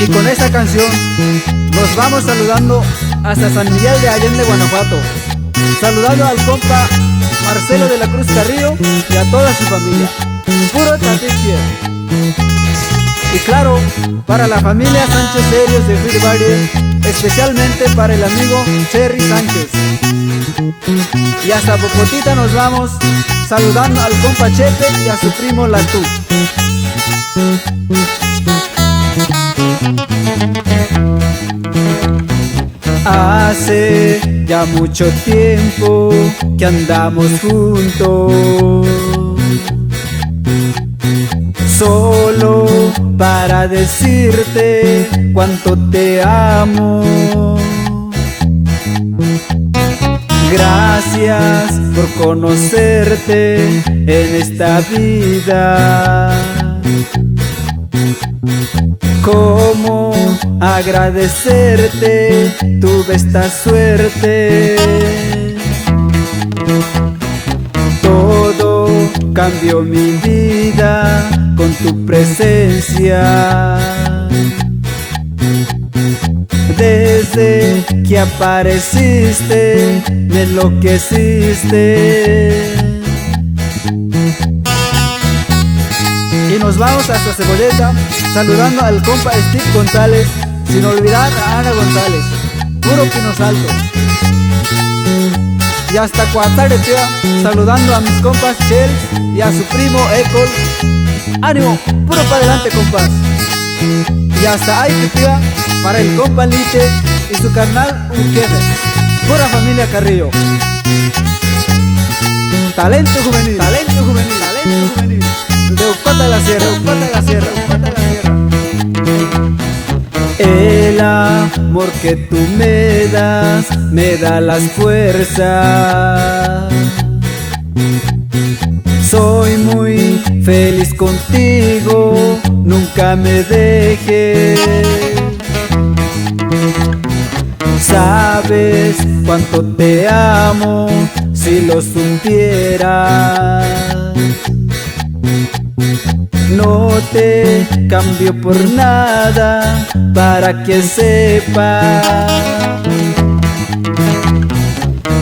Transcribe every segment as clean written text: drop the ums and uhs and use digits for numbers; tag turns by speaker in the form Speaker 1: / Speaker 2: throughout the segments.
Speaker 1: Y con esta canción nos vamos saludando hasta San Miguel de Allende, Guanajuato, saludando al compa Marcelo de la Cruz Carrillo y a toda su familia. Puro Tatiquie. Y claro, para la familia Sánchez Serios de Free Barrier, especialmente para el amigo Cherry Sánchez. Y hasta Bocotita nos vamos saludando al compa Chepe y a su primo Latú. Hace ya mucho tiempo que andamos juntos, solo para decirte cuánto te amo. Gracias por conocerte en esta vida. ¿Cómo agradecerte? Tuve esta suerte. Todo cambió mi vida con tu presencia. Desde que apareciste me enloqueciste. Y nos vamos hasta Cebolleta saludando al compa Steve González, sin olvidar a Ana González, puro Pino Alto. Y hasta Coatzaretea saludando a mis compas Chel y a su primo Ecol. ¡Ánimo! ¡Puro para adelante, compas! Y hasta Aiquipía para el compa Liche y su carnal Urqueje, pura familia Carrillo. Talento juvenil, talento juvenil, talento juvenil. De Ucpata de la Sierra, Ucpata de la Sierra, Ucpata de la Sierra. El amor que tú me da las fuerzas. Soy muy feliz contigo, nunca me dejes. Sabes cuánto te amo, si lo supieras. No te cambio por nada, para que sepas.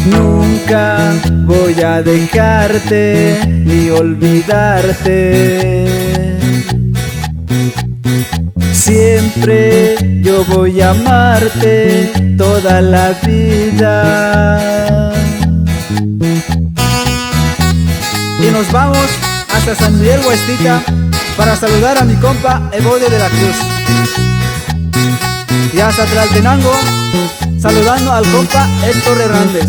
Speaker 1: Nunca voy a dejarte ni olvidarte. Siempre yo voy a amarte toda la vida. Y nos vamos hasta San Miguel Huestica para saludar a mi compa Evodio de la Cruz. Y hasta Tlaltenango saludando al compa Héctor Hernández.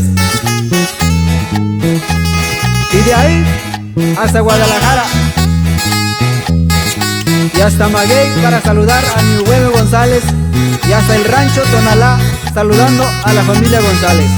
Speaker 1: Y de ahí hasta Guadalajara y hasta Maguey para saludar a mi Hueve González, y hasta el rancho Tonalá saludando a la familia González.